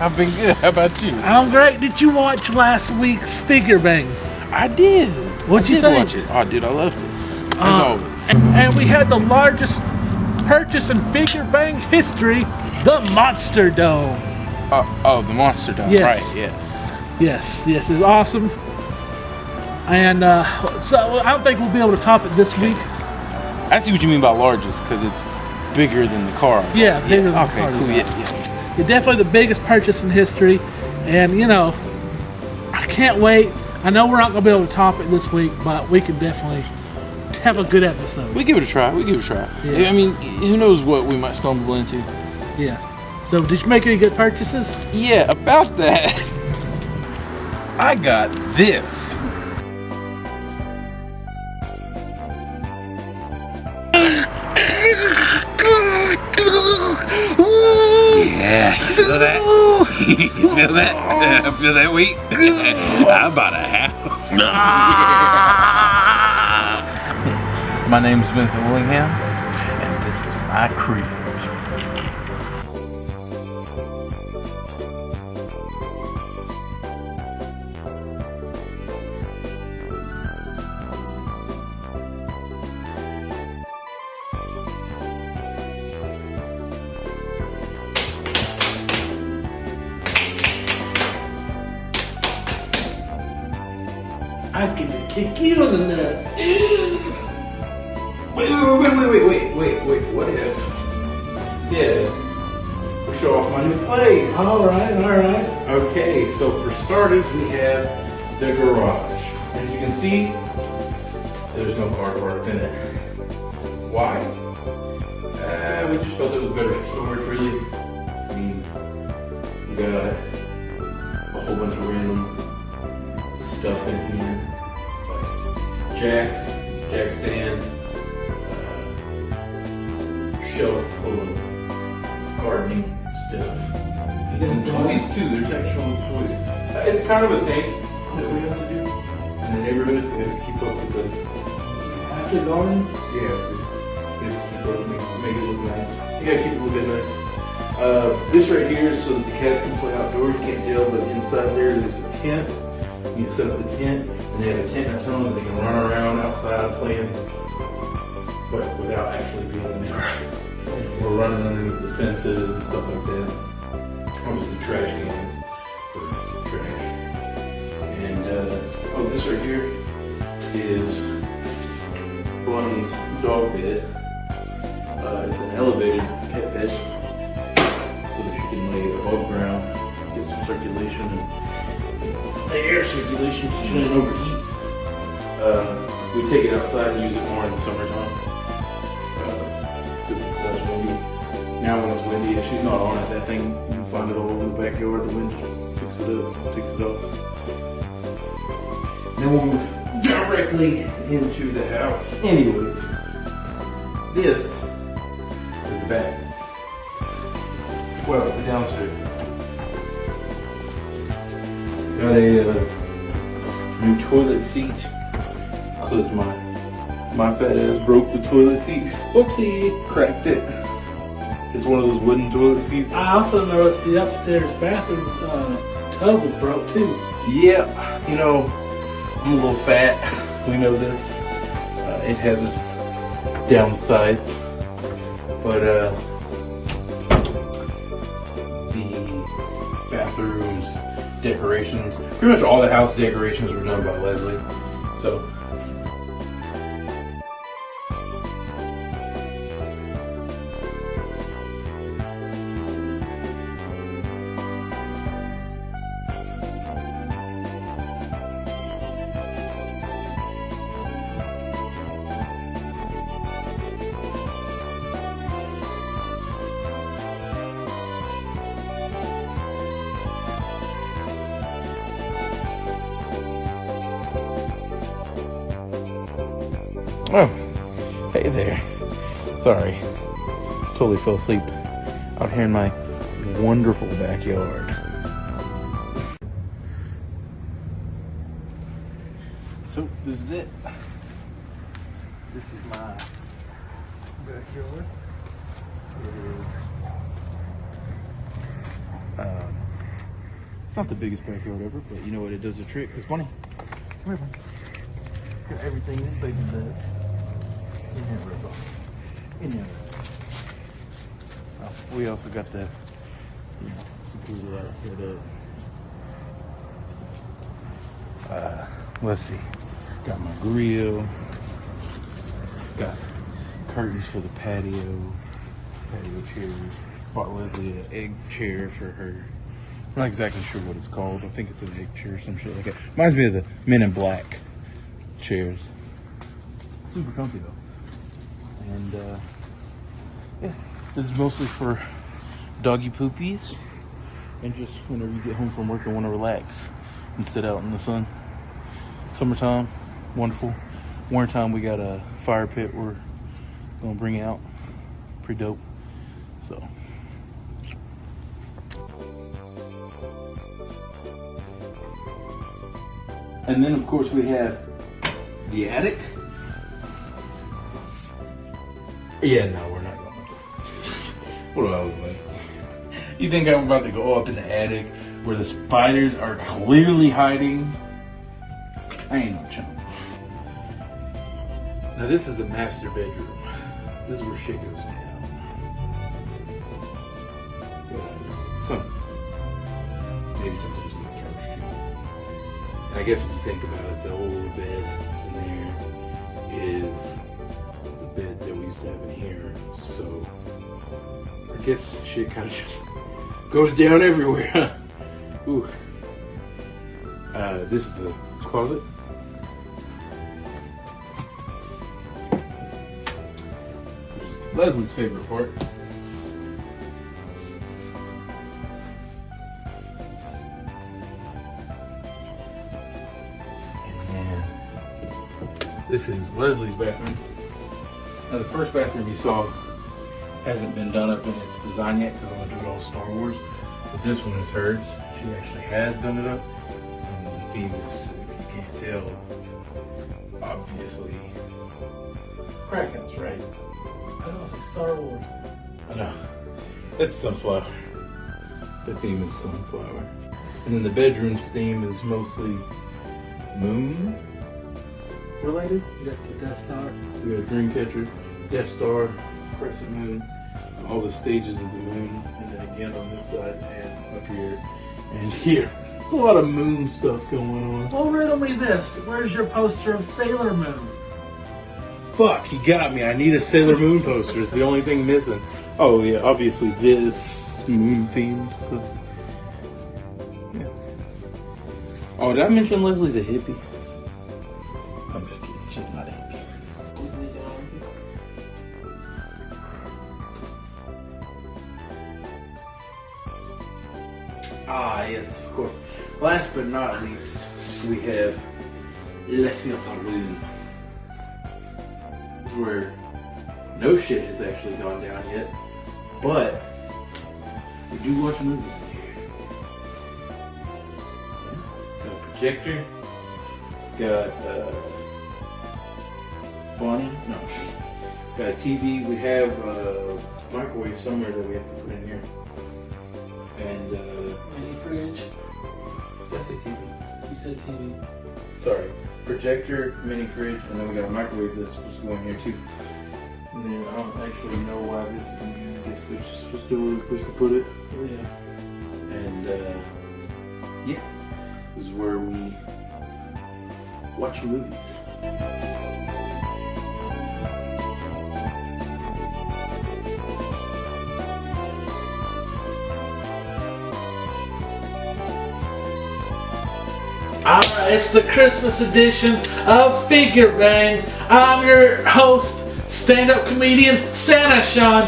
I've been good. How about you? I'm great. Did you watch last week's Figure Bang? I did. What'd you think? Watch it. Oh, dude, I loved it. As always. And we had the largest purchase in Figure Bang history, the Monster Dome. Oh, the Monster Dome. Yes. Right, yeah. Yes, it's awesome. And so I don't think we'll be able to top it this week. I see what you mean by largest, because it's bigger than the car. Yeah, bigger than the okay, car. cool. Yeah. It's definitely the biggest purchase in history. And, you know, I can't wait. I know we're not going to be able to top it this week, but we can definitely have a good episode. We give it a try. Yeah. I mean, who knows what we might stumble into. Yeah. So, did you make any good purchases? Yeah, about that. I got this. Yeah, you feel that? You feel that? Feel that weight? I bought a house. My name's Vincent Willingham, and this is my crew. I can kick you in the nut. Wait. What if instead we show off my new place? All right. Okay, so for starters, we have the garage. As you can see, there's no car parked in it. Why? We just felt it was better for storage, really. I mean, we got a whole bunch of random stuff in here, like jack stands, shelf full of gardening stuff. And toys too, there's actual toys. It's kind of a thing that we have to do in the neighborhood. We have to keep up with the... After garden? Yeah, we have to keep up, make it look nice. You gotta keep it a little bit nice. This right here is so that the cats can play outdoors. You can't tell, but inside there's a tent. You set up the tent, and they have a tent in their own, they can run around outside playing, but without actually being in there. Or running underneath the fences and stuff like that. Obviously trash cans for trash. And this right here is Bunny's dog bed. It's an elevated pet bed, so that she can lay above ground, get some circulation and the air circulation, so she doesn't overheat. We take it outside and use it more in the summertime. Because it's windy. Now when it's windy, if she's not on it, that thing, you can find it all over the backyard. The wind picks it up, takes it off. Then we'll move directly into the house. Anyways, this is the back. Well, the downstairs. Got a new toilet seat, because my fat ass broke the toilet seat. Whoopsie, cracked it. It's one of those wooden toilet seats. I also noticed the upstairs bathroom tub was broke too. Yeah, you know, I'm a little fat. We know this. It has its downsides, but the bathrooms, decorations, pretty much all the house decorations were done by Leslie. So. Oh, hey there. Sorry, totally fell asleep out here in my wonderful backyard. So this is it. This is my backyard. It is not the biggest backyard ever, but you know what? It does the trick. Cause Bunny, come here, Bunny. Got everything this baby does. In there, Rubber. In there. We also got the security light set up. Let's see. Got my grill. Got curtains for the patio chairs. Bought Leslie an egg chair for her. I'm not exactly sure what it's called. I think it's an egg chair or some shit like that. Reminds me of the Men in Black chairs. Super comfy though. And yeah, this is mostly for doggy poopies and just whenever you get home from work and want to relax and sit out in the sun. Summertime, wonderful. Wintertime, we got a fire pit we're gonna bring out. Pretty dope. So. And then of course we have the attic. Yeah, no, we're not going. What do I look like? You think I'm about to go up in the attic where the spiders are clearly hiding? I ain't no chump. Now this is the master bedroom. This is where shit goes down. Maybe something just like a couch too. And I guess if you think about it, the whole bed in there is the bed that we used to have in here. So I guess shit kind of just goes down everywhere, huh? Ooh. This is the closet. Which is Leslie's favorite part. This is Leslie's bathroom. Now the first bathroom you saw hasn't been done up in its design yet because I'm gonna do it all Star Wars. But this one is hers. She actually has done it up. And Beavis, if you can't tell, obviously, crack house, right? I don't think Star Wars. I know. That's sunflower. The theme is sunflower. And then the bedroom's theme is mostly moon related. You got the Death Star. We got a dream catcher, Death Star, crescent moon, all the stages of the moon, and then again on this side and up here and here. There's a lot of moon stuff going on. Well, riddle me this. Where's your poster of Sailor Moon? Fuck, you got me. I need a Sailor Moon poster. It's the only thing missing. Oh yeah, obviously this moon themed. So yeah. Oh, did I mention Leslie's a hippie? I'm just kidding. She's not a hippie. Ah, yes, of course. Last but not least, we have Le Filtre Room. Where no shit has actually gone down yet, but we do watch movies in here. Got a projector, got Bonnie, no, got a TV. We have a microwave somewhere that we have to put in here, and Mini fridge. did I say TV? You said TV. Sorry. Projector, mini fridge, and then we got a microwave that's supposed to go in here too. And then I don't actually know why this is in here. I guess there's just a little place to put it. Oh yeah. And yeah, this is where we watch movies. Alright, it's the Christmas edition of Figure Bang. I'm your host, stand-up comedian Santa Sean.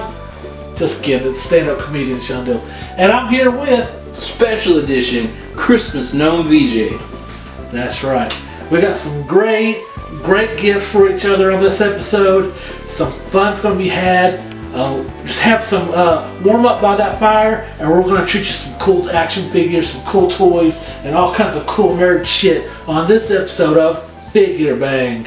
Just kidding, it's stand-up comedian Sean Dills. And I'm here with Special edition Christmas Gnome VJ. That's right. We got some great gifts for each other on this episode. Some fun's gonna be had. Just have some warm up by that fire, and we're gonna treat you some cool action figures, some cool toys, and all kinds of cool nerd shit on this episode of Figure Bang.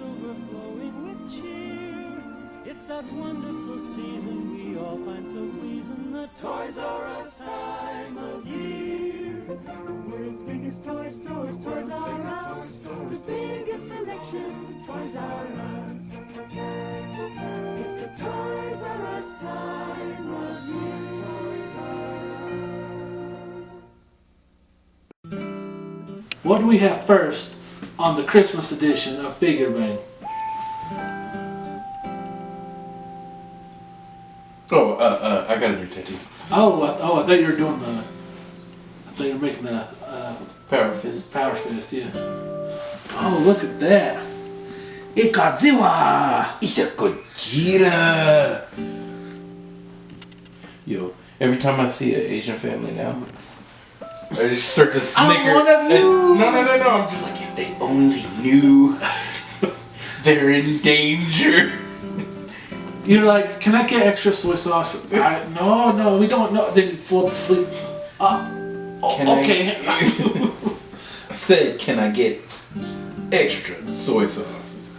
overflowing with cheer. It's that wonderful season we all find so pleasing, the Toys R Us time of year. The world's biggest toy stores, Toys R Us. The biggest selection, Toys R Us. It's the Toys R Us time of year. Toys R Us. What do we have first on the Christmas edition of Figure Bang? I got a new tattoo. I thought you were doing the. I thought you were making the Power fist. Power Fist, yeah. Oh, look at that! It's Godzilla! It's a Gojira. Yo, every time I see an Asian family now, I just start to snicker. I'm one of you. No. I'm just like, if they only knew, they're in danger. You're like, can I get extra soy sauce? No, we don't know. Then you fall asleep. Okay. I said, can I get extra soy sauce?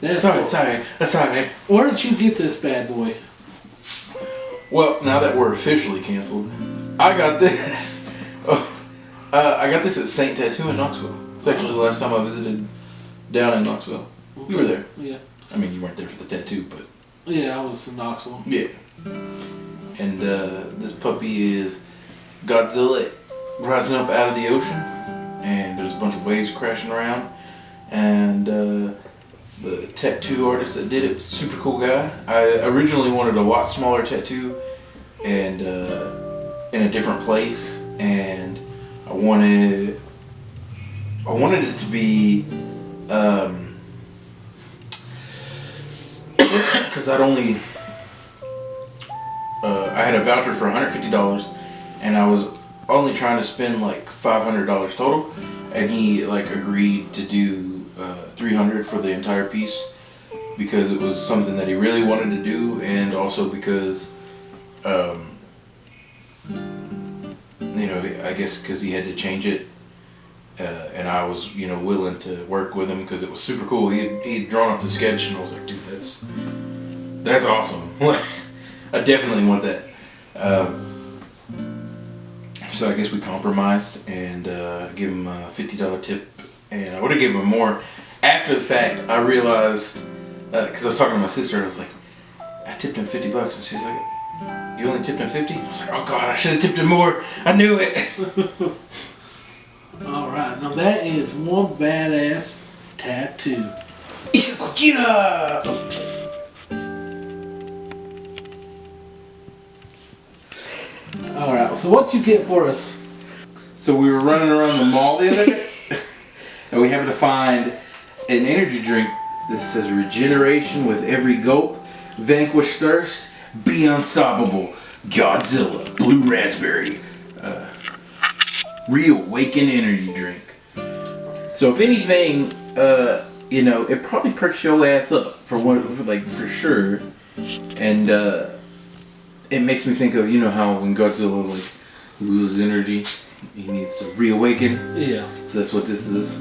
That's Sorry. Where did you get this bad boy? Well, now that we're officially canceled, I got this. I got this at Saint Tattoo in Knoxville. It's actually the last time I visited down in Knoxville. You were there. Yeah. I mean, you weren't there for the tattoo, but Yeah, I was in Knoxville. yeah. And this puppy is Godzilla rising up out of the ocean, and there's a bunch of waves crashing around, and the tattoo artist that did it was a super cool guy. I originally wanted a lot smaller tattoo and in a different place, and I wanted it to be because I had a voucher for $150, and I was only trying to spend like $500 total, and he like agreed to do $300 for the entire piece because it was something that he really wanted to do, and also because I guess because he had to change it, and I was willing to work with him because it was super cool. He had drawn up the sketch, and I was like, dude, that's awesome. I definitely want that. So I guess we compromised and gave him a $50 tip, and I would have given him more. After the fact, I realized, because I was talking to my sister, I was like, I tipped him $50, and she's like, you only tipped him 50? I was like, oh God, I should have tipped him more. I knew it. Alright, now that is one badass tattoo. It's a Gojira! Alright, so what'd you get for us? So we were running around the mall the other day, and we happened to find an energy drink that says regeneration with every gulp, vanquish thirst, be unstoppable, Godzilla, blue raspberry, reawaken energy drink. So if anything, it probably perks your ass up for sure, and it makes me think of how when Godzilla loses energy, he needs to reawaken. Yeah. So that's what this is.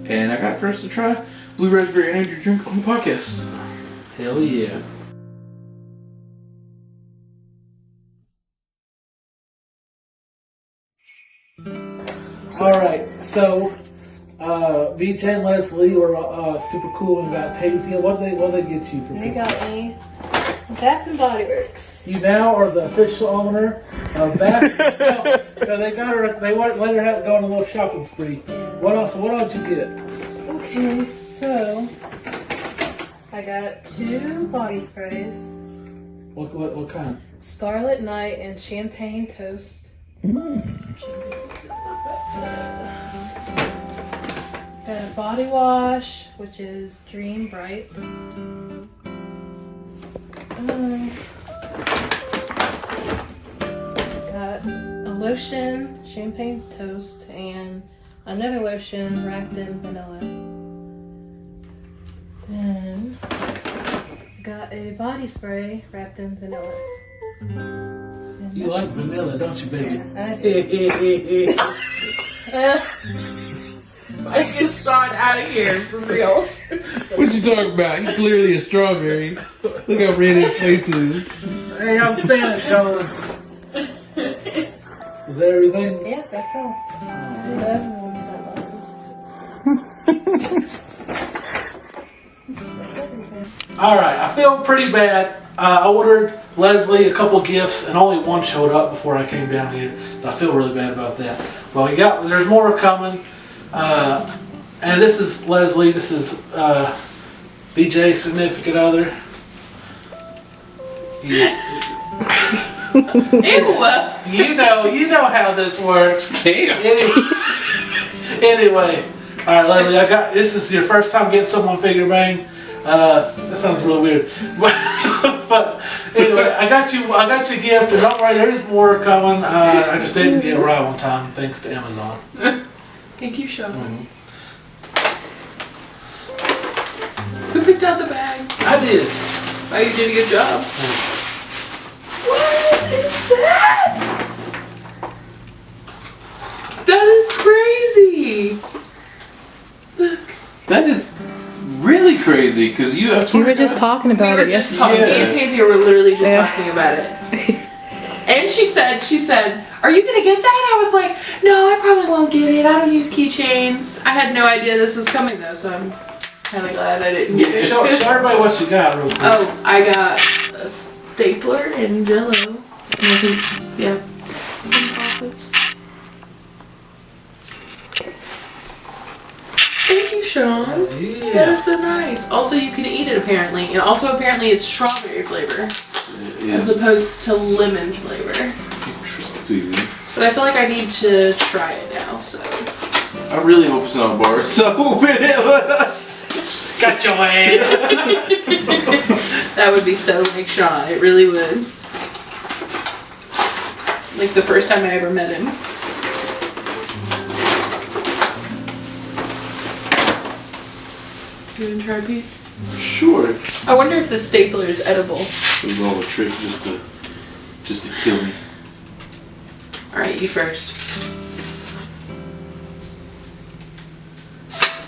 And I got first to try blue raspberry energy drink on the podcast. Hell yeah. Alright, so VJ and Leslie were super cool and got Tazia. What did they get you for They Christmas? got me Bath and Body Works. You now are the official owner of Bath. No, they got her. They let her have go on a little shopping spree. What else? What else did you get? Okay, so I got 2 body sprays, What kind? Starlit Night and Champagne Toast. Got a body wash, which is Dream Bright. Got a lotion, Champagne Toast, and another lotion wrapped in vanilla. Then got a body spray wrapped in vanilla. And You like vanilla, don't you, baby? I do. Let's get Sean out of here for real. What you talking about? He's clearly a strawberry. Look how red his face is. Hey, I'm saying it, John. Is that everything? Yeah, that's all. Everyone's That's everything. Alright, I feel pretty bad. I ordered Leslie a couple gifts and only one showed up before I came down here. I feel really bad about that. Well, there's more coming. And this is Leslie. This is BJ's significant other. You know how this works. Damn. Anyway, all right, Leslie. This is your first time getting someone figure bang. That sounds really weird. But anyway, I got you a gift, and don't worry, there's more coming. I just didn't get it right on time, thanks to Amazon. Thank you, Sean. Who picked out the bag? I did. Oh, you did a good job. What is that? That is crazy. Look. That is really crazy because I swear to God, talking We were just talking. Me and Tasia were literally just talking about it. And she said, "Are you gonna get that?" I was like, "No, I probably won't get it. I don't use keychains." I had no idea this was coming though, so I'm kind of glad I didn't get it. Show everybody what you got, real quick. Oh, I got a stapler and Jello. And I think it's, yeah, office. Thank you, Sean. Yeah. That is so nice. Also, you can eat it apparently, and also apparently it's strawberry flavor as opposed to lemon flavor. Interesting. But I feel like I need to try it now. So I really hope it's not bar soap. Got your ass. that would be so like Sean. It really would. Like the first time I ever met him. You want to try a piece? Sure. I wonder if the stapler is edible. It was all a trick just to kill me. Alright, you first.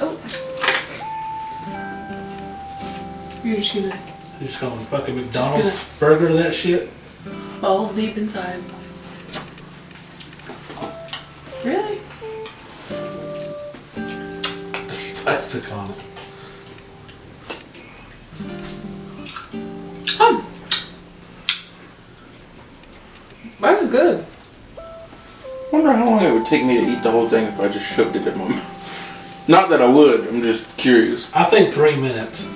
Oh. You're just gonna You're just going fucking McDonald's burger to that shit? balls deep inside. Really? Plastic on it. That's good. I wonder how long it would take me to eat the whole thing if I just shoved it in my mouth. Not that I would, I'm just curious. I think 3 minutes.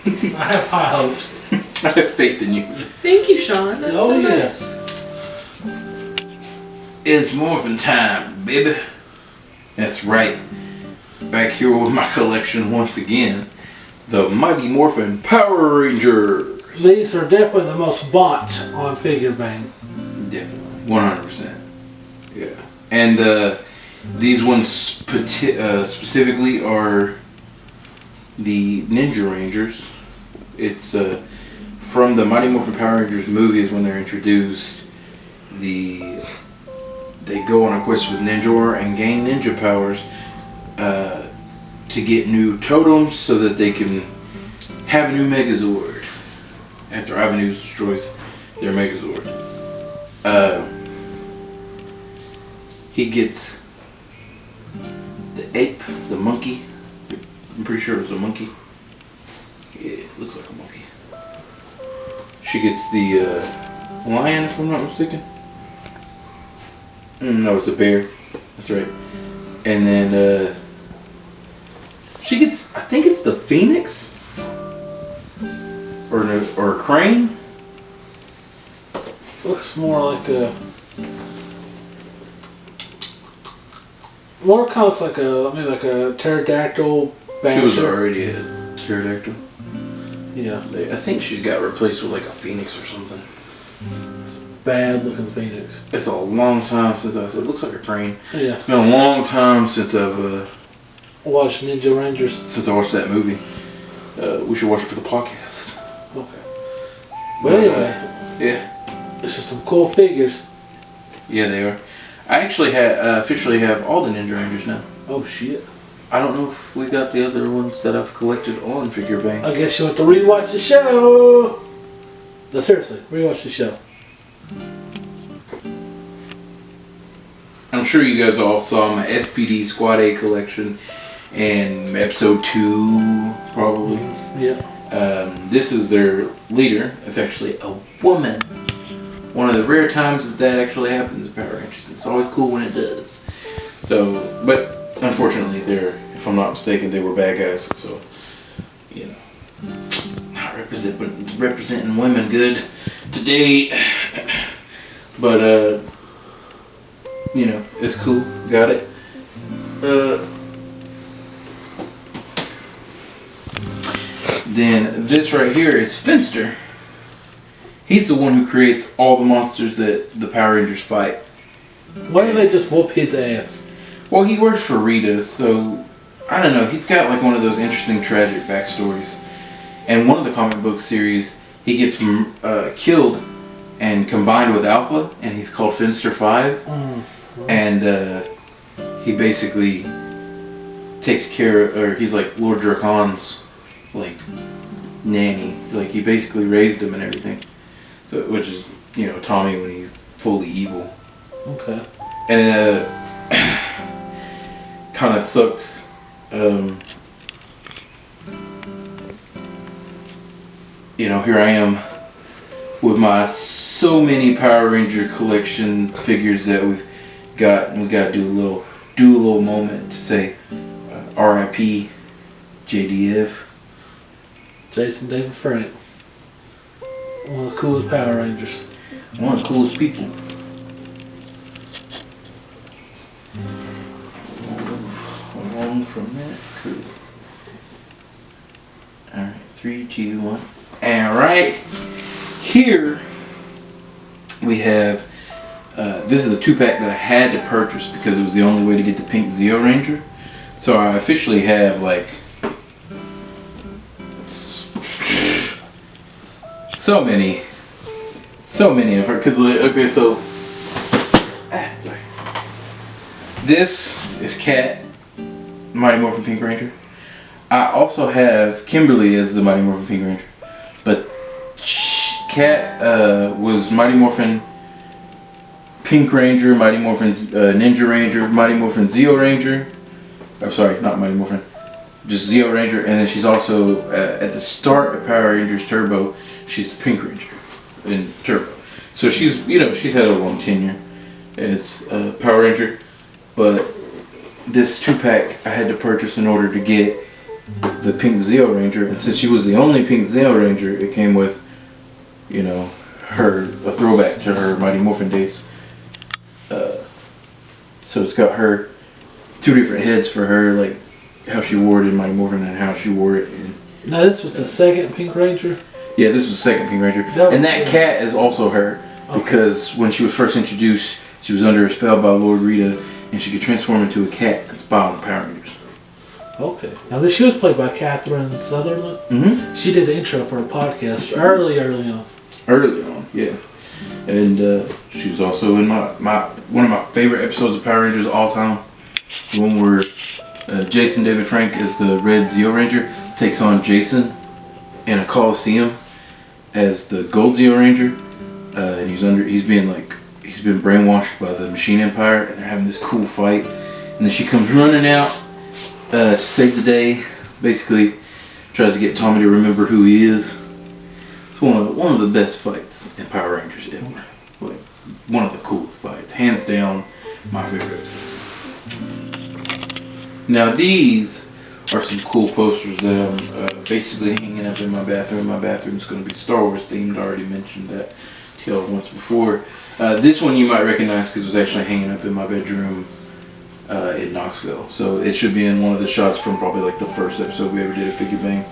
I have high hopes. I have faith in you. Thank you, Sean. That's so nice. It's morphin' time, baby. That's right. Back here with my collection once again. The Mighty Morphin Power Rangers. These are definitely the most bought on Figure Bang. Definitely. 100%. Yeah. And these ones specifically are the Ninja Rangers. It's from the Mighty Morphin Power Rangers movies when they're introduced. They go on a quest with Ninjor and gain ninja powers to get new totems so that they can have a new Megazord after Ivan Ooze destroys their Megazord. He gets the ape, the monkey. I'm pretty sure it's a monkey. Yeah, it looks like a monkey. She gets the lion, if I'm not mistaken. No, it's a bear. That's right. And then she gets, I think it's the phoenix or a crane. Looks more like a. More kind of looks like like a pterodactyl badger. She was already a pterodactyl. Yeah, I think she got replaced with like a phoenix or something. bad looking phoenix. It's a long time since I said it looks like a crane. Yeah. It's been a long time since I've Watch Ninja Rangers. since I watched that movie. We should watch it for the podcast. Okay. But anyway, Yeah. this is some cool figures. Yeah, they are. I actually officially have all the Ninja Rangers now. Oh shit. I don't know if we got the other ones that I've collected on Figure Bank. I guess you have to rewatch the show. No, seriously, rewatch the show. I'm sure you guys all saw my SPD Squad A collection and episode 2, probably. Yeah. This is their leader. It's actually a woman. One of the rare times that actually happens in Power Rangers. It's always cool when it does. So, but unfortunately, if I'm not mistaken, they were bad guys. So, you know, not representing women good today. But you know, it's cool. Got it. Then this right here is Finster. He's the one who creates all the monsters that the Power Rangers fight. Why don't they just whoop his ass? Well, he works for Rita, so I don't know. He's got like one of those interesting tragic backstories. And one of the comic book series, he gets killed and combined with Alpha, and he's called Finster 5. And he basically takes care, or he's like Lord Dracon's like nanny. Like he basically raised him and everything. So, which is, you know, Tommy when he's fully evil. Okay. And kind of sucks. You know, here I am with my so many Power Ranger collection figures that we've got, and we gotta do a little moment to say R.I.P. JDF. Jason David Frank. One of the coolest Power Rangers. One of the coolest people. Along from that, cool. Alright, 3, 2, 1. And right here we have this is a 2-pack that I had to purchase because it was the only way to get the pink Zeo Ranger. So I officially have like so many of her. Cause okay, so sorry. This is Kat, Mighty Morphin Pink Ranger. I also have Kimberly as the Mighty Morphin Pink Ranger, but Kat was Mighty Morphin Pink Ranger, Mighty Morphin Ninja Ranger, Mighty Morphin Zeo Ranger. I'm sorry, not Mighty Morphin, just Zeo Ranger. And then she's also at the start of Power Rangers Turbo, she's Pink Ranger in Turbo. So she's, you know, she's had a long tenure as Power Ranger. But this 2-pack I had to purchase in order to get the Pink Zeo Ranger, and since she was the only Pink Zeo Ranger, it came with, you know, a throwback to her Mighty Morphin days. So it's got her 2 different heads for her, like how she wore it in Mighty Morphin and how she wore it in. Now this was the second Pink Ranger. Yeah, this was the second Pink Ranger, and that cat is also her because when she was first introduced, she was under a spell by Lord Rita, and she could transform into a cat and spy on the Power Rangers. Okay. Now this she was played by Catherine Sutherland. Mm-hmm. She did the intro for a podcast early on. Early on, yeah. And she was also in my one of my favorite episodes of Power Rangers of all time. The one where Jason David Frank is the Red Zeo Ranger, takes on Jason in a Coliseum as the Gold Zeo Ranger, and he's been brainwashed by the Machine Empire, and they're having this cool fight. And then she comes running out to save the day. Basically, tries to get Tommy to remember who he is. It's one of the best fights in Power Rangers ever. Like one of the coolest fights, hands down, my favorite episode. Now these are some cool posters that I'm basically hanging up in my bathroom. My bathroom's going to be Star Wars themed. I already mentioned that to y'all once before. This one you might recognize because it was actually hanging up in my bedroom in Knoxville. So it should be in one of the shots from probably like the first episode we ever did of Figure Bang.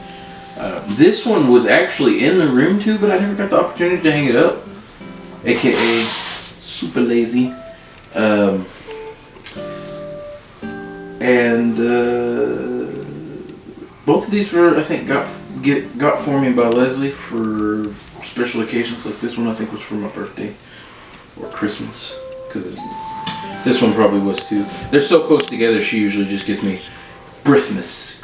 This one was actually in the room too, but I never got the opportunity to hang it up. AKA super lazy. Both of these were, I think, got for me by Leslie for special occasions. Like this one, I think, was for my birthday or Christmas, because this one probably was too. They're so close together. She usually just gets me Christmas.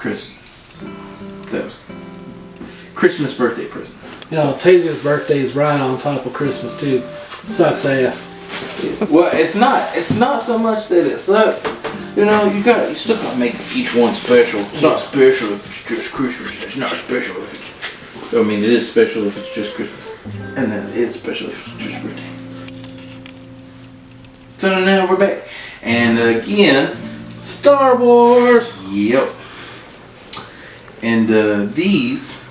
That was Christmas birthday presents. You know, Tasia's birthday is right on top of Christmas too. Sucks ass. Well, it's not so much that it sucks. You know, you still gotta make each one special. It's not special if it's just Christmas. It's not special if it's, I mean, it is special if it's just Christmas. And then it is special if it's just birthday. So now we're back. And again, Star Wars. yep. And these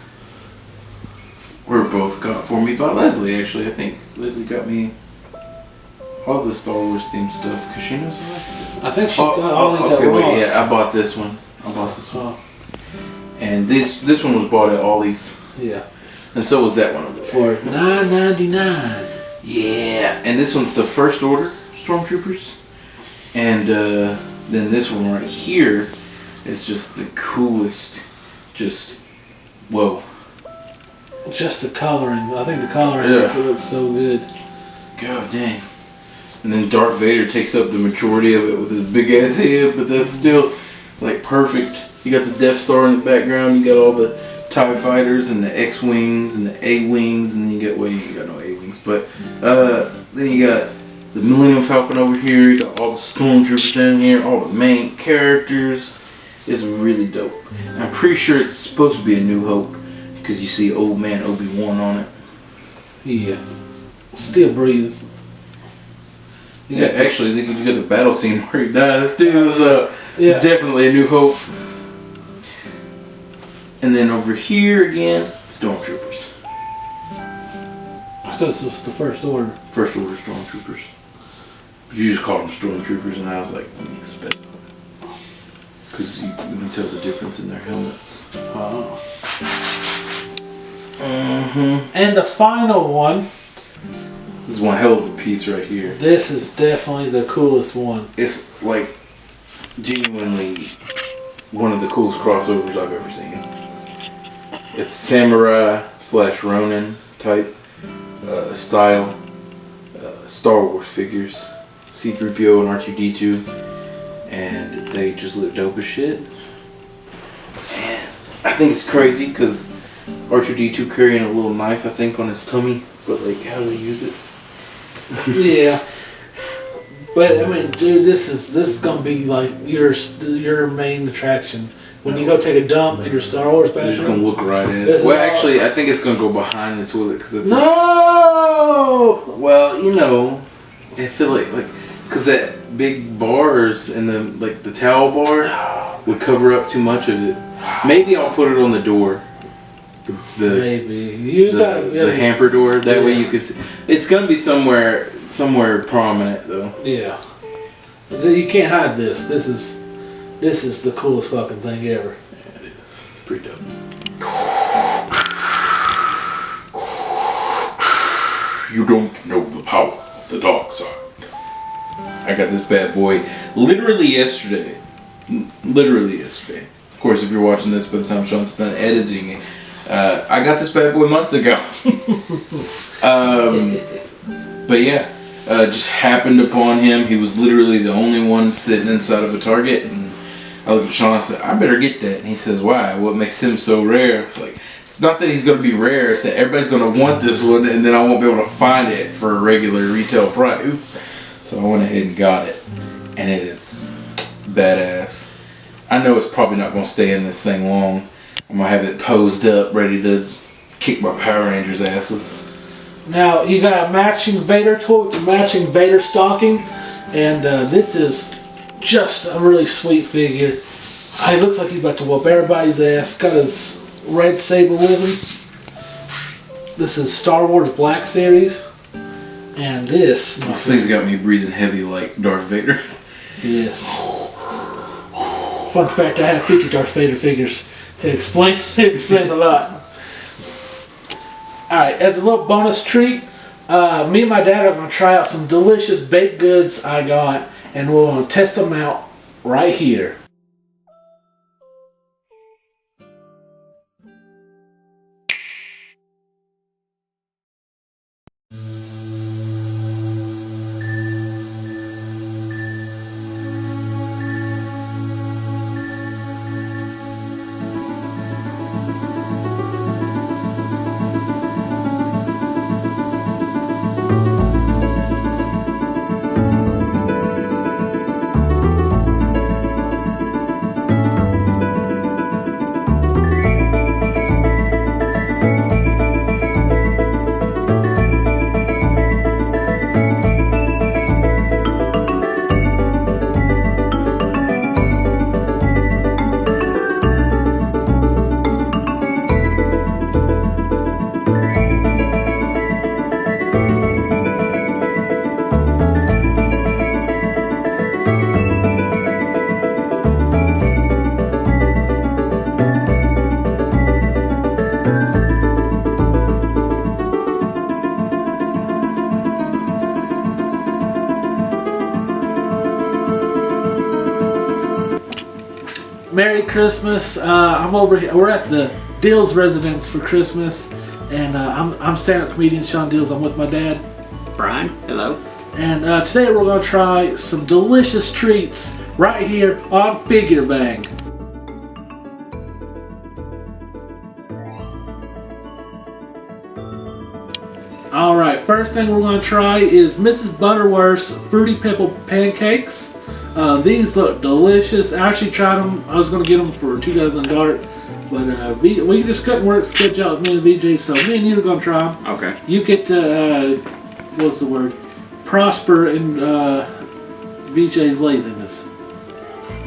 were both got for me by Leslie, actually. I think Leslie got me all the Star Wars themed stuff because she knows I like it. I think she got all these okay, at wait, Ross. yeah, I bought this one. Oh, And this one was bought at Ollie's. yeah. And so was that one over there. For $9.99. Yeah, and this one's the First Order Stormtroopers. And then this one right here is just the coolest. Just, whoa. Just the coloring. I think the coloring Yeah. makes it look so good. God dang. And then Darth Vader takes up the majority of it with his big ass head, but that's still like perfect. You got the Death Star in the background, you got all the TIE fighters and the X-Wings and the A-Wings, and then you got, well, you ain't got no A-Wings, but then you got the Millennium Falcon over here, you got all the Stormtroopers down here, all the main characters. It's really dope. I'm pretty sure it's supposed to be a New Hope, because you see old man Obi-Wan on it. Yeah. Still breathing. You Yeah, got the- actually, I think you got the battle scene where he dies too, so Yeah. it's definitely a New Hope. And then over here again, Stormtroopers. I thought this was the First Order. First Order Stormtroopers. But you just call them Stormtroopers, and I was like, because you can tell the difference in their helmets. Oh. Mm-hmm. And the final one. This is one hell of a piece right here. This is definitely the coolest one. It's like genuinely one of the coolest crossovers I've ever seen. It's samurai / Ronin type style Star Wars figures, C-3PO and R2-D2, and they just look dope as shit. And I think it's crazy because R2-D2 carrying a little knife, I think, on his tummy, but like, how does he use it? Yeah. But I mean, dude, this is gonna be like your main attraction when you go take a dump in your Star Wars You're just gonna bathroom. look right at This it. is Well, all- actually, I think it's gonna go behind the toilet because it's No. well, you know, I feel like because that big bars and the towel bar would cover up too much of it. Maybe I'll put it on the door. The Maybe you got the hamper door. That way you could see. It's gonna be somewhere prominent though. Yeah. You can't hide this. This is the coolest fucking thing ever. Yeah, it is. It's pretty dope. You don't know the power of the dark side. I got this bad boy literally yesterday. Literally yesterday. Of course, if you're watching this by the time Sean's done editing it, I got this bad boy months ago. But yeah, just happened upon him. He was literally the only one sitting inside of a Target, and I looked at Sean and I said, I better get that. And he says, why? What makes him so rare? It's like, it's not that he's going to be rare, it's that everybody's going to want this one, and then I won't be able to find it for a regular retail price. So I went ahead and got it, and it is badass. I know it's probably not going to stay in this thing long. I'm going to have it posed up, ready to kick my Power Rangers asses. Now you got a matching Vader toy with a matching Vader stocking, and this is just a really sweet figure. He looks like he's about to whoop everybody's ass. Got his red saber with him. This is Star Wars Black Series, and this Thing's got me breathing heavy like Darth Vader. yes. Fun fact: I have 50 Darth Vader figures. They explain a lot. Alright, as a little bonus treat, me and my dad are going to try out some delicious baked goods I got, and we're going to test them out right here. Merry Christmas. I'm over here. We're at the Dills residence for Christmas, and I'm stand-up comedian Sean Dills. I'm with my dad. Brian, hello. And today we're going to try some delicious treats right here on Figure Bang. Alright, first thing we're going to try is Mrs. Butterworth's Fruity Pebble Pancakes. These look delicious. I actually tried them. I was going to get them for 2 dozen dark, but we just couldn't work schedule out with me and VJ, so me and you are going to try them. Okay. You get to, what's the word? Prosper in VJ's laziness.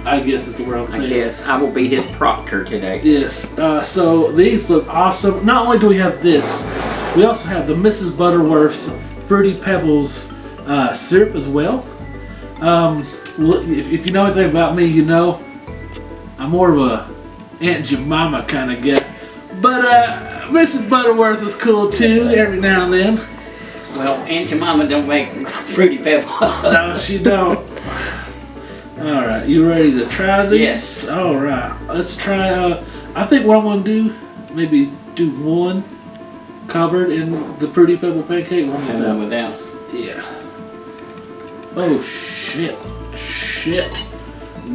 I guess is the word I'm saying. I guess I will be his proctor today. Yes. So these look awesome. Not only do we have this, we also have the Mrs. Butterworth's Fruity Pebbles syrup as well. If you know anything about me, you know I'm more of a Aunt Jemima kind of guy. But Mrs. Butterworth is cool too, every now and then. Well, Aunt Jemima don't make Fruity Pebble. No, she don't. Alright, you ready to try these? Yes. Alright, let's try, I think what I'm going to do, maybe do one covered in the Fruity Pebble pancake, one And one without. without. Yeah. Oh, shit. Shit.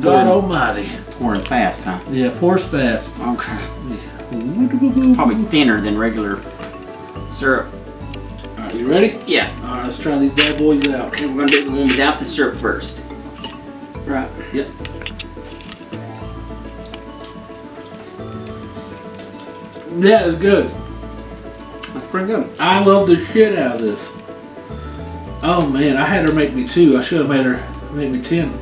God almighty. Pouring fast, huh? Yeah, pours fast. Okay. Alright, Probably thinner than regular syrup. you ready? Yeah. Alright, let's try these bad boys out. We're gonna do the one without the syrup first. Right. Yep. Yeah, it's good. That's pretty good. I love the shit out of this. Oh man, I had her make me 2. I should have made her make me 10.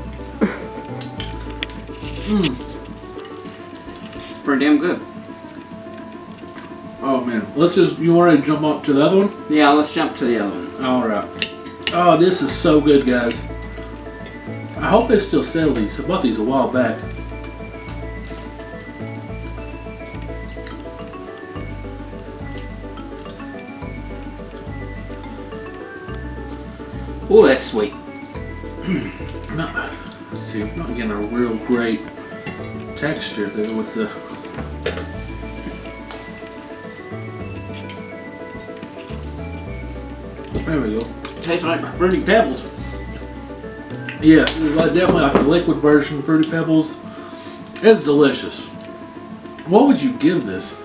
Pretty damn good. Oh man, you want to jump up to the other one? Yeah, let's jump to the other one. Alright. Oh, this is so good, guys. I hope they still sell these. I bought these a while back. Oh, that's sweet. No, let's see, I'm not getting a real great texture there with the... There we go. Tastes like Fruity Pebbles. Yeah, it's like definitely like the liquid version of Fruity Pebbles. It's delicious. What would you give this?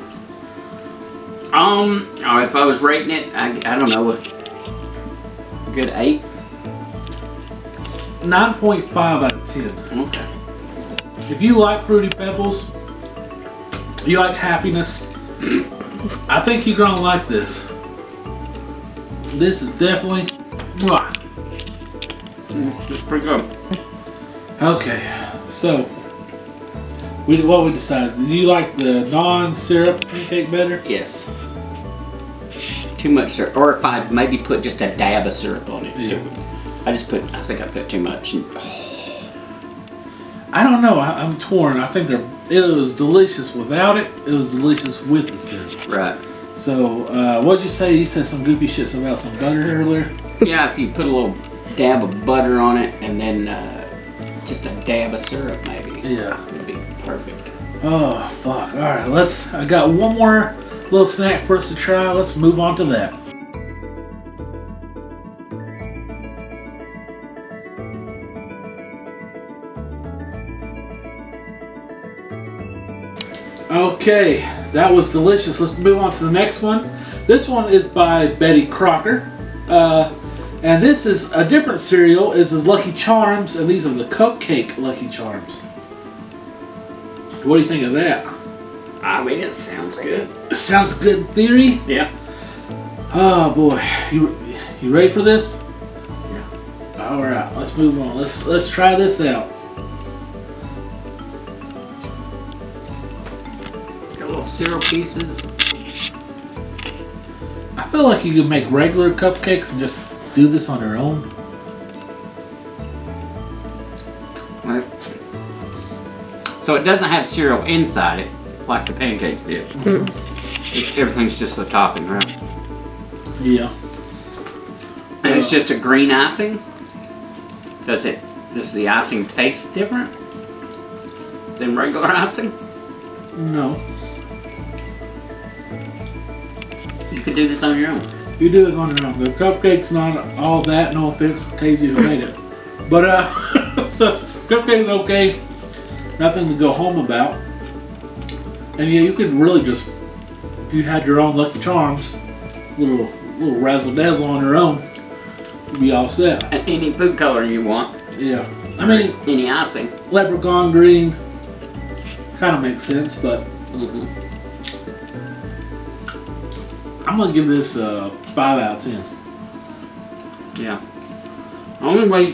If I was rating it, I don't know, a good 8. 9.5 out of 10. Okay. If you like Fruity Pebbles, you like happiness, I think you're gonna like this. This is definitely... Mwah. It's pretty good. Okay, so what we decided? Do you like the non-syrup pancake better? Yes. Too much syrup, or if I maybe put just a dab of syrup on it. Yeah. I think I put too much. I don't know. I'm torn. I think it was delicious without it. It was delicious with the syrup. Right. So what'd you say? You said some goofy shit about some butter earlier. Yeah, if you put a little dab of butter on it and then just a dab of syrup, maybe. Yeah. It'd be perfect. Oh fuck! All right, I got one more little snack for us to try. Let's move on to that. Okay, that was delicious. Let's move on to the next one. This one is by Betty Crocker. And this is a different cereal. This is Lucky Charms, and these are the cupcake Lucky Charms. What do you think of that? I mean, it sounds good. It sounds good in theory. Yeah. Oh boy, you ready for this? Yeah. All right, let's move on. Let's try this out. Got little syrup pieces. I feel like you could make regular cupcakes and just do this on your own. Right. So it doesn't have cereal inside it, like the pancakes did. Everything's just the topping, right? Yeah. And it's just a green icing. Does the icing taste different? than regular icing? No. You could do this on your own. You do this on your own. The cupcake's not all that, no offense, Casey who made it. But the cupcake's okay. Nothing to go home about. And yeah, you could really just, if you had your own Lucky Charms, little razzle dazzle on your own, you'd be all set. And any food coloring you want. Yeah. I mean, Any icing. leprechaun green kind of makes sense, but Mm-hmm. I'm gonna give this a 5 out of 10. Yeah. Only way you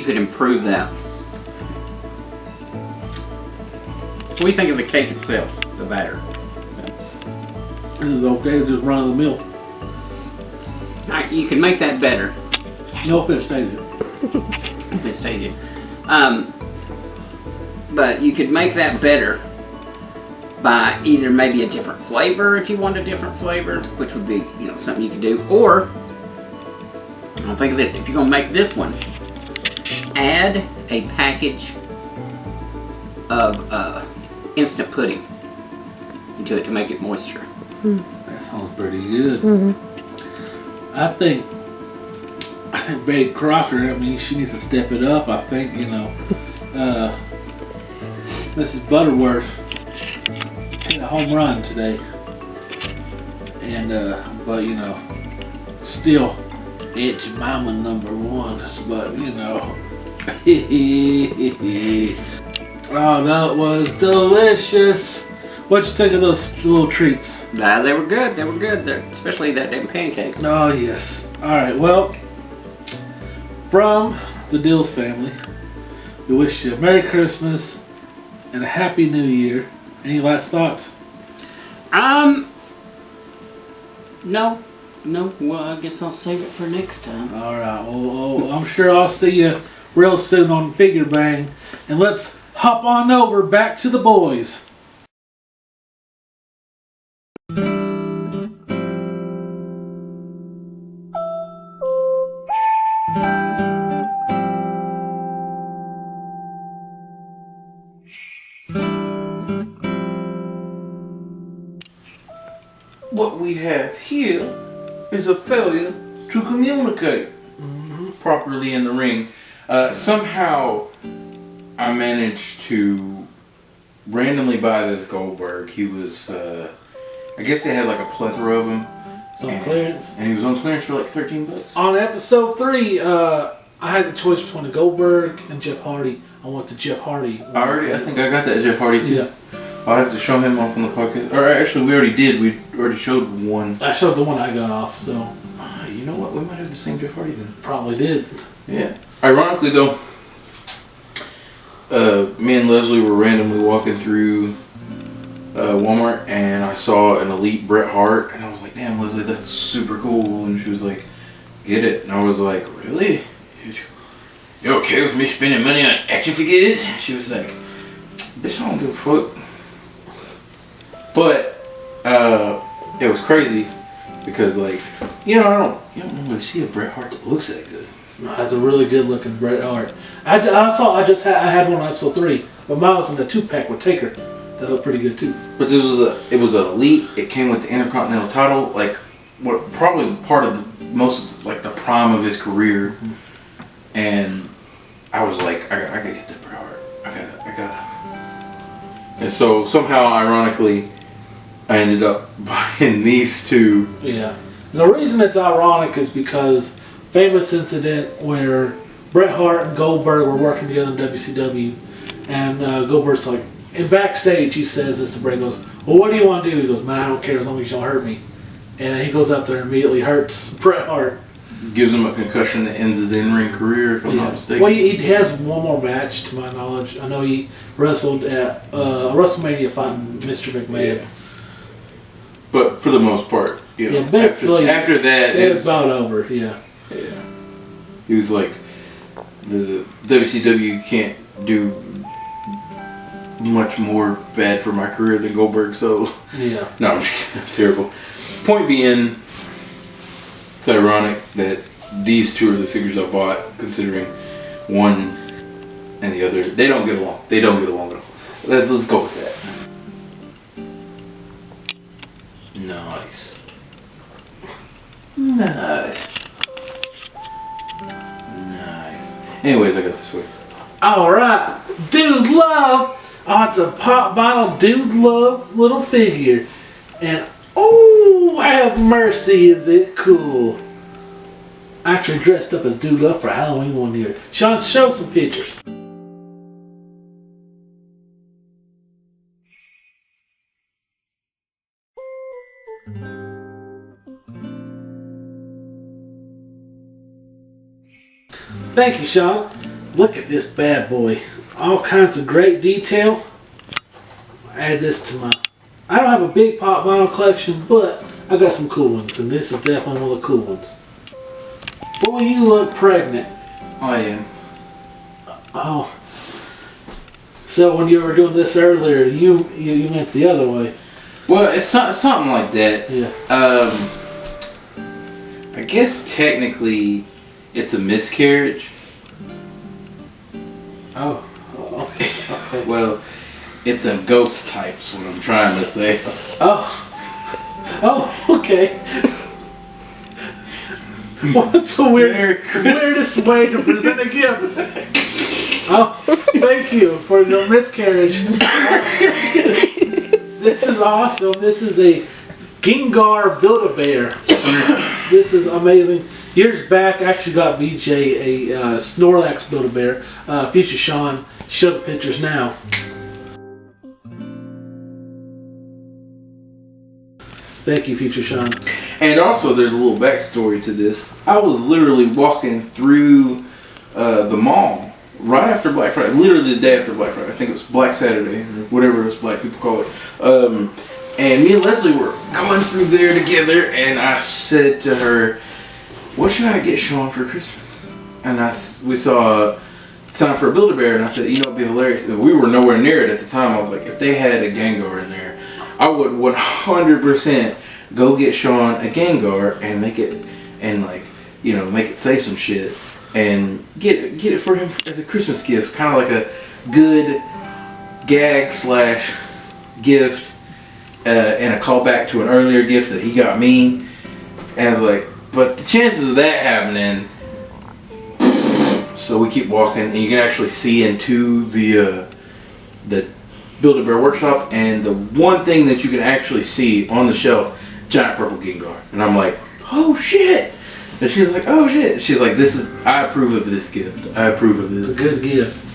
could improve that. What do you think of the cake itself, the batter? This is okay, it's just run of the mill. You can make that better No fish taste it. if it's tasty. But you could make that better by either maybe a different flavor if you want a different flavor, which would be something you could do, or I'll think of this. If you're gonna make this one, add a package of instant pudding into it to make it moisture. That sounds pretty good. I think Betty Crocker, I mean, she needs to step it up. I think, Mrs. Butterworth hit a home run today. And, but, still, it's Mama #1. But, oh, that was delicious. What'd you think of those little treats? Nah, they were good. They were good. Especially that damn pancake. Oh, yes. Alright, well, from the Dills family, we wish you a Merry Christmas and a Happy New Year. Any last thoughts? No. Well, I guess I'll save it for next time. Alright, well, I'm sure I'll see you real soon on Figure Bang. And let's hop on over back to the boys. What we have here is a failure to communicate properly in the ring. Somehow, I managed to randomly buy this Goldberg. He was, I guess they had like a plethora of them. It's on clearance. And he was on clearance for like $13. On episode 3, I had the choice between the Goldberg and Jeff Hardy. I want the Jeff Hardy. I think I got that Jeff Hardy too. Yeah. I'll have to show him off on the podcast. Or actually, we already did. We already showed one. I showed the one I got off, so You know what? We might have the same Jeff Hardy then. probably did. Yeah. Ironically, though, me and Leslie were randomly walking through Walmart, and I saw an Elite Bret Hart, and I was like, "Damn, Leslie, that's super cool." And she was like, "Get it?" And I was like, "Really? You okay with me spending money on action figures?" And she was like, "Bitch, I don't give a fuck." But it was crazy because, like, you don't normally see a Bret Hart that looks that good. That's a really good looking Bret Hart. I had one on episode 3, but mine was in the 2-pack with Taker. That looked pretty good too. But it was an Elite. It came with the Intercontinental title, like probably part of the prime of his career. And I was like, I gotta get that Bret Hart. I gotta. And so somehow, ironically, I ended up buying these two. Yeah. The reason it's ironic is because famous incident where Bret Hart and Goldberg were working together in WCW, and Goldberg's like, in backstage he says this to Bret, goes, "Well, what do you want to do?" He goes, "Man, I don't care as long as you don't hurt me." And he goes out there and immediately hurts Bret Hart. Gives him a concussion that ends his in-ring career, if I'm not mistaken. Well, he has one more match, to my knowledge. I know he wrestled at WrestleMania fighting Mr. McMahon. Yeah. But for the most part, basically, after that, it's about over. Yeah. He was like, the WCW can't do much more bad for my career than Goldberg, so Yeah. no, I'm just kidding. It's terrible. Point being, it's ironic that these two are the figures I bought, considering one and the other, they don't get along. They don't get along at all. Let's go with that. Nice. Nice. Nice. Anyways, I got this way. Alright, Dude Love. Oh, it's a pop bottle Dude Love little figure. And oh, have mercy, is it cool. I actually dressed up as Dude Love for Halloween one year. Sean, show some pictures. Thank you, Sean. Look at this bad boy. All kinds of great detail. Add this to my... I don't have a big pop bottle collection, but I got some cool ones, and this is definitely one of the cool ones. Boy, you look pregnant. I am. Oh. So when you were doing this earlier, you meant the other way. Well, it's something like that. Yeah. I guess technically it's a miscarriage. Oh. Okay. Okay. Well, it's a ghost type, is what I'm trying to say. Oh, okay. What's the weirdest way to present a gift? Oh, thank you for your miscarriage. This is awesome. This is a Gengar Build-A-Bear. This is amazing. Years back, I actually got VJ a Snorlax Build-A-Bear. Future Sean, show the pictures now. Thank you, Future Sean. And also, there's a little backstory to this. I was literally walking through the mall right after Black Friday, literally the day after Black Friday. I think it was Black Saturday, or whatever us black people call it. And me and Leslie were going through there together, and I said to her, "What should I get Sean for Christmas?" And we saw a sign for a Build-A-Bear, and I said, "You know, it'd be hilarious." And we were nowhere near it at the time. I was like, if they had a Gengar in there, I would 100% go get Sean a Gengar and make it, and like, you know, make it say some shit, and get it for him as a Christmas gift, kind of like a good gag / gift, and a callback to an earlier gift that he got me. And I was like, but the chances of that happening. So we keep walking, and you can actually see into the Build-A-Bear workshop, and the one thing that you can actually see on the shelf, giant purple Gengar. And I'm like, oh shit! And she's like, oh shit! She's like, I approve of this gift. I approve of this. It's a good gift.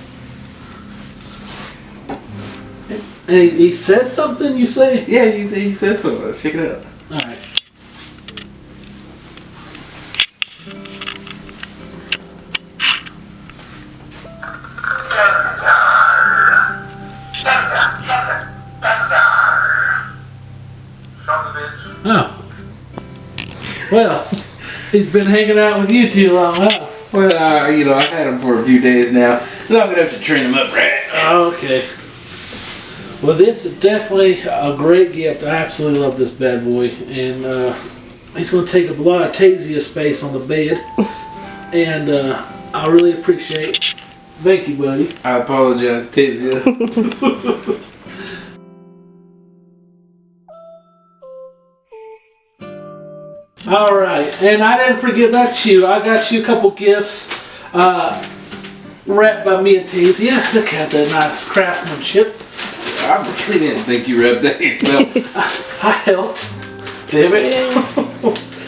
And he said something, you say? Yeah, he says so. Let's check it out. Alright. Oh. Well, he's been hanging out with you too long, huh? Well, you know, I've had him for a few days now. Long enough to train him up right. Okay. Well, this is definitely a great gift. I absolutely love this bad boy. And he's going to take up a lot of Tasia space on the bed. And I really appreciate it. Thank you, buddy. I apologize, Tasia. Alright, and I didn't forget about you. I got you a couple gifts wrapped by me and Tasia. Look at that nice craftsmanship. I really didn't think you wrapped that yourself. I helped. Damn it.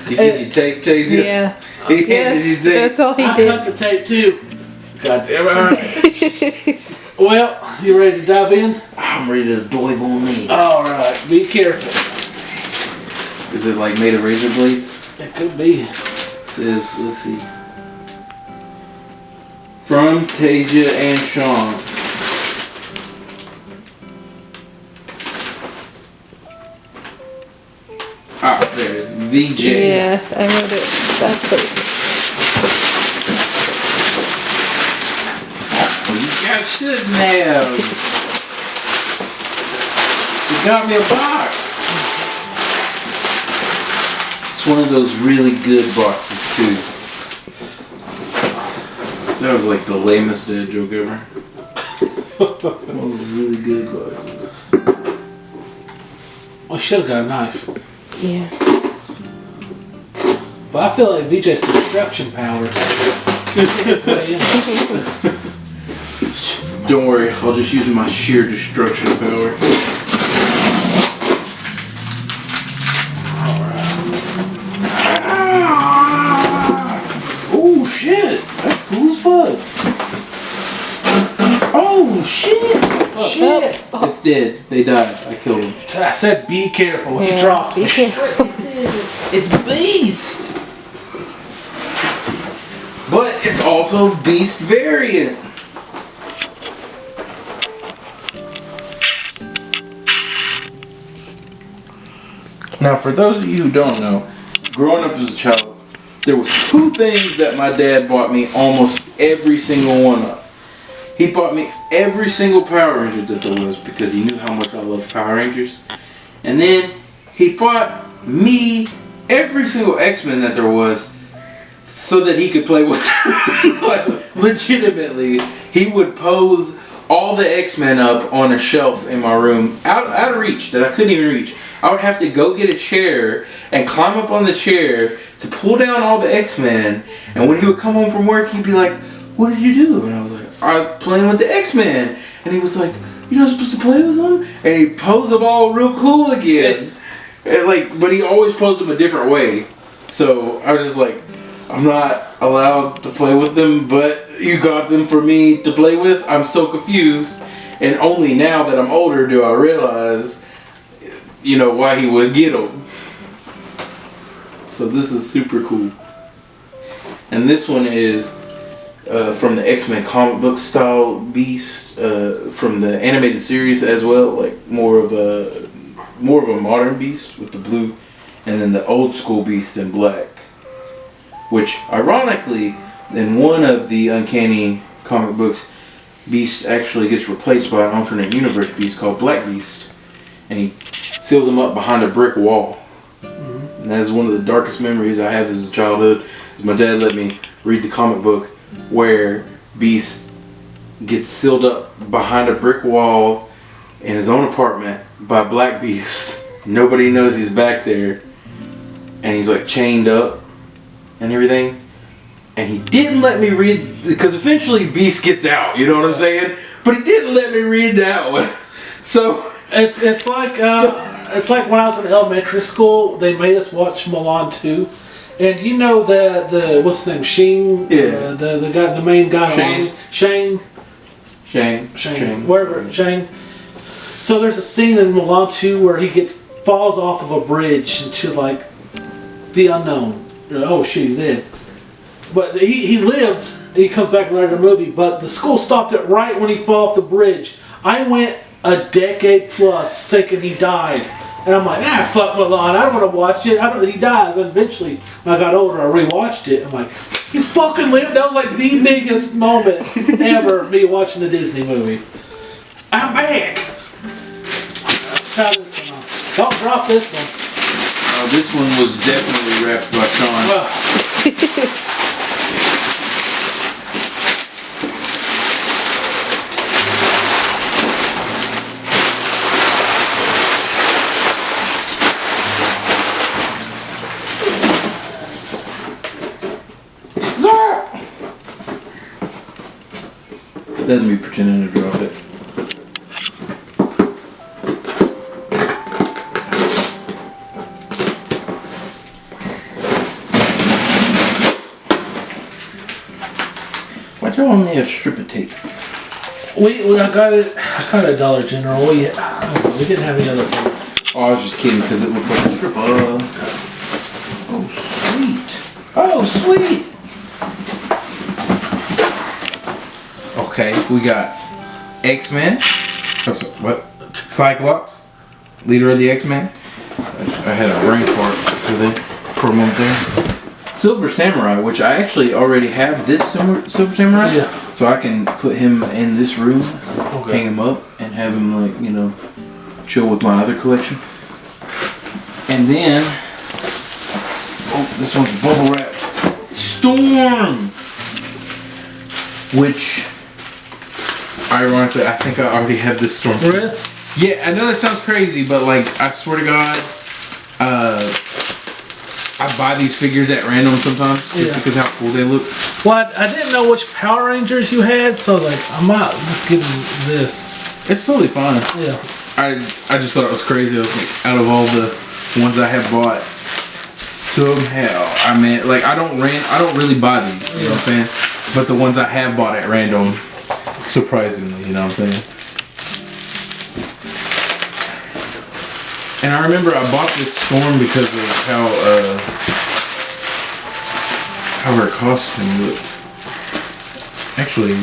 Did you give you tape, Tasia? Yeah. Did Yes, you tape? that's all he I did. cut the tape too. God damn it. Alright. Well, you ready to dive in? I'm ready to dive on me. Alright, be careful. Is it like made of razor blades? It could be. It says, let's see. From Tasia and Sean. Ah, there's VJ. Yeah, I wrote it. That's what You guys shouldn't have. You got me a box. It's one of those really good boxes too. That was like the lamest dad joke ever. One of those really good glasses. We should have got a knife. Yeah. But I feel like VJ's destruction power. Don't worry, I'll just use my sheer destruction power. Oh shit! That's cool as fuck. Oh shit! Shit! It's dead. They died. I killed him. I said be careful. He Yeah, drops be it. careful. It's Beast! But it's also Beast variant. Now, for those of you who don't know, growing up as a child, there was two things that my dad bought me almost every single one of. He bought me every single Power Ranger that there was because he knew how much I loved Power Rangers. And then he bought me every single X-Men that there was so that he could play with them. Like, legitimately, he would pose all the X-Men up on a shelf in my room, out of reach, that I couldn't even reach. I would have to go get a chair and climb up on the chair to pull down all the X-Men. And when he would come home from work, he'd be like, "What did you do?" And I was like, "I was playing with the X-Men." And he was like, "You're not supposed to play with them?" And he posed them all real cool again. And but he always posed them a different way. So I was just like, I'm not allowed to play with them, but you got them for me to play with. I'm so confused. And only now that I'm older do I realize, why he would get them. So this is super cool. And this one is from the X-Men comic book style Beast, from the animated series as well, like more of a modern Beast with the blue, and then the old school Beast in black. Which, ironically, in one of the Uncanny comic books, Beast actually gets replaced by an alternate universe Beast called Black Beast, and he seals him up behind a brick wall. Mm-hmm. And that is one of the darkest memories I have as a childhood. Is my dad let me read the comic book where Beast gets sealed up behind a brick wall in his own apartment by Black Beast. Nobody knows he's back there, and he's like chained up and everything. And he didn't let me read, because eventually Beast gets out, you know what I'm saying? But he didn't let me read that one. So It's like when I was in elementary school, they made us watch Mulan 2. And the what's his name, Sheen? Yeah. The guy, the main guy. Shane. Shane. Wherever, Shane. So there's a scene in Mulan 2 where he falls off of a bridge into like the unknown. Oh shit, he's dead. But he lives, and he comes back later in the movie, but the school stopped it right when he fell off the bridge. I went a decade plus thinking he died. And I'm like, fuck Mulan, I don't want to watch it. He dies. And eventually, when I got older, I rewatched it. I'm like, you fucking lived? That was like the biggest moment ever, me watching a Disney movie. I'm back! Try this one off. Don't drop this one. This one was definitely wrapped by Sean. That's me pretending to drop it. Why'd y'all only have strip of tape? I got it at Dollar General. We didn't have any other tape. Oh, I was just kidding because it looks like a strip of. Oh, sweet. Oh, sweet. Okay, we got X-Men. What? Cyclops, leader of the X-Men. I had a brain fart for a moment there. Silver Samurai, which I actually already have this Silver Samurai. Yeah. So I can put him in this room, Okay. hang him up, and have him chill with my other collection. And then, this one's bubble wrapped. Storm! Which I ironically, I think I already have this Stormtrooper. Really? Yeah, I know that sounds crazy, but like, I swear to God, I buy these figures at random sometimes just because how cool they look. Well, I didn't know which Power Rangers you had, so like I might just give them this. It's totally fine. Yeah. I just thought it was crazy. I was like, out of all the ones I have bought, somehow I mean, like I don't really buy these. You know what I'm saying? But the ones I have bought at random, surprisingly, you know what I'm saying? And I remember I bought this Storm because of how her costume looked. Actually,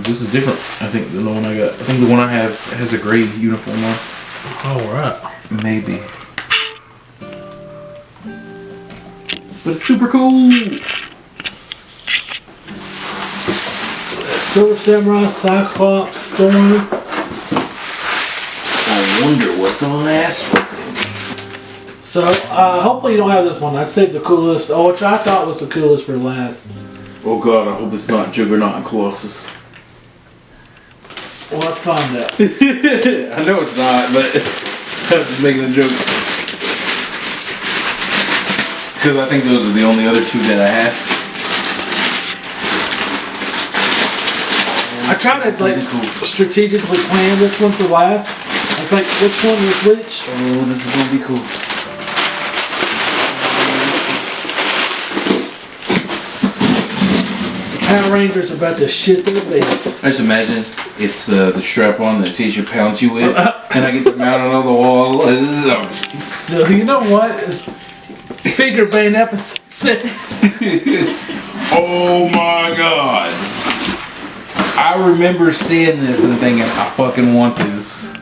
this is different, I think, than the one I got. I think the one I have has a gray uniform on. Alright. Maybe. But it's super cool! Silver Samurai, Cyclops, Storm. I wonder what the last one is. So, hopefully you don't have this one. I saved the coolest, which I thought was the coolest for last. Oh god, I hope it's not Juggernaut and Colossus. Well, let's find out. I know it's not, but I'm just making a joke. Because I think those are the only other two that I have. I tried to like strategically plan this one for last. It's like which one was which. Oh, this is gonna be cool. Power Rangers are about to shit their beds. I just imagine it's the strap on that teacher pounds you with, and I get the mount on the wall. So you know what? It's Figure Bane episode 6. Oh my god! I remember seeing this and thinking, I fucking want this.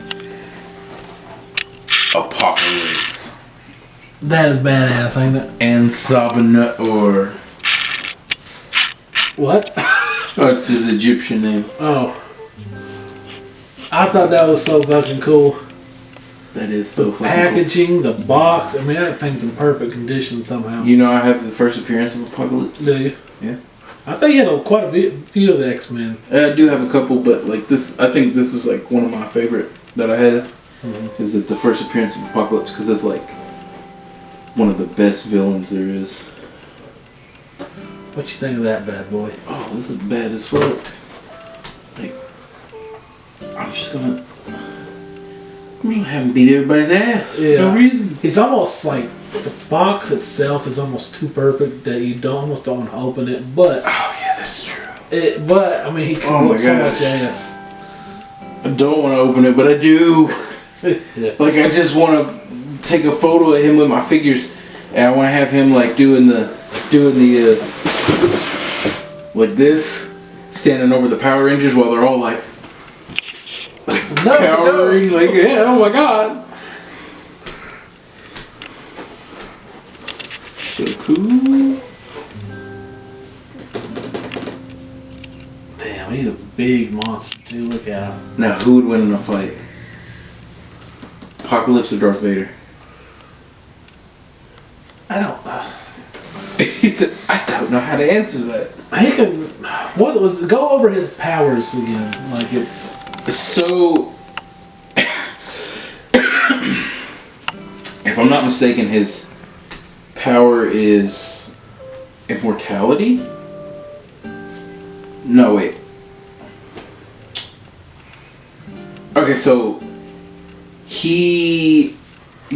Apocalypse. That is badass, ain't it? And Sabanur. What? Oh, it's his Egyptian name. Oh. I thought that was so fucking cool. That is so fucking Packaging, the box. I mean, that thing's in perfect condition somehow. cool. You know I have the first appearance of Apocalypse? Do you? Yeah. I think you had quite a few of the X-Men. I do have a couple, but like this, I think this is like one of my favorite that I had. Is that the first appearance of Apocalypse, because it's like one of the best villains there is. What you think of that bad boy? Oh, this is bad as fuck. Like, I'm just gonna have him beat everybody's ass for no reason. It's almost like the box itself is almost too perfect that you almost don't want to open it, but Oh yeah, that's true. but I mean he can Oh my whoop so gosh. much ass. I don't want to open it, but I do. Yeah. Like, I just want to take a photo of him with my figures, and I want to have him like doing the like this, standing over the Power Rangers while they're all like cowering, like, yeah, oh my god. So cool. Damn, he's a big monster too. Look at him. Now, who would win in a fight? Apocalypse or Darth Vader? I don't. He said, I don't know how to answer that. He can. What was? Go over his powers again. Like it's. So, if I'm not mistaken, his power is immortality? No, wait. Okay, so he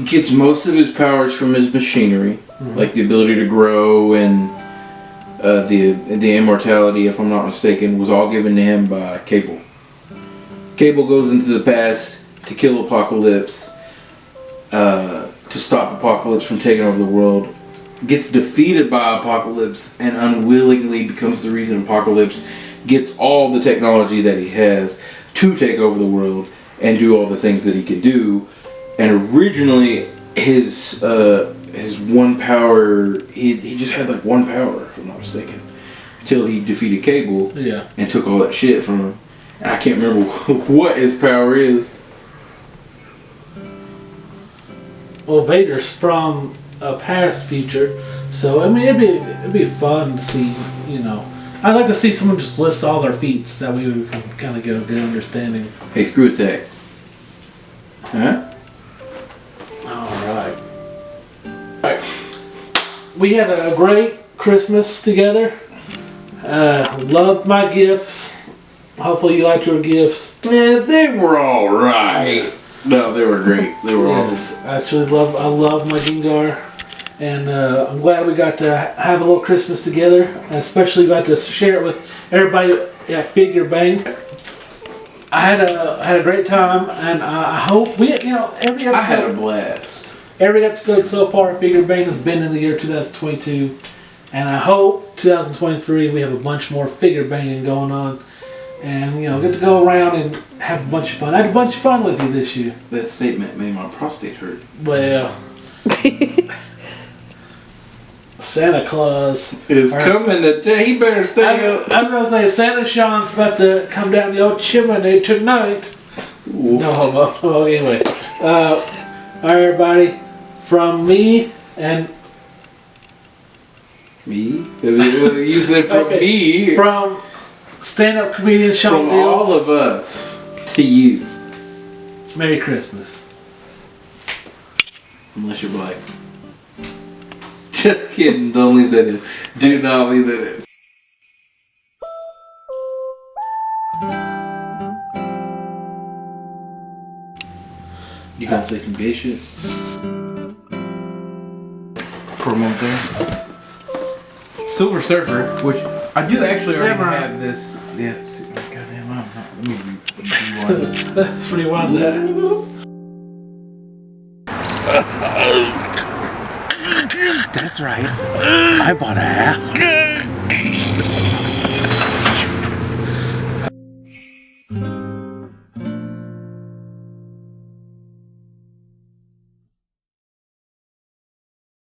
gets most of his powers from his machinery, like the ability to grow and the immortality, if I'm not mistaken, was all given to him by Cable. Cable goes into the past to kill Apocalypse, to stop Apocalypse from taking over the world, gets defeated by Apocalypse, and unwillingly becomes the reason Apocalypse gets all the technology that he has to take over the world and do all the things that he can do. And originally, his one power, he just had like one power, if I'm not mistaken, until he defeated Cable and took all that shit from him. And I can't remember what his power is. Well, Vader's from a past future, so I mean it'd be fun to see, you know, I'd like to see someone just list all their feats. That way we can kind of get a good understanding. Hey, screw attack. Huh? Alright. Alright. We had a great Christmas together. Loved my gifts. Hopefully you liked your gifts. Yeah, they were alright. No, they were great. They were awesome. Yes, I love my Gengar. And I'm glad we got to have a little Christmas together. And especially got to share it with everybody at Figure Bang. I had a great time, and I hope every episode. I had a blast. Every episode so far, Figure Bang has been in the year 2022, and I hope 2023 we have a bunch more figure banging going on, and get to go around and have a bunch of fun. I had a bunch of fun with you this year. That statement made my prostate hurt. Well, Santa Claus Is coming today. He better stay up. I was gonna say Santa Sean's about to come down the old chimney tonight. No homo. Oh, anyway. Alright, everybody. From me and Me? You said from Okay, me. from stand-up comedian Sean From Deals. all of us to you. Merry Christmas. Unless you're black. Just kidding. Don't leave that in. Do not leave that in. You gonna say some gay shit? For a moment there. Silver Surfer, which I do actually already Samurai. have this. Yeah, goddamn, I'm not. Let me rewind. Let's rewind that. That's right. I bought a hat.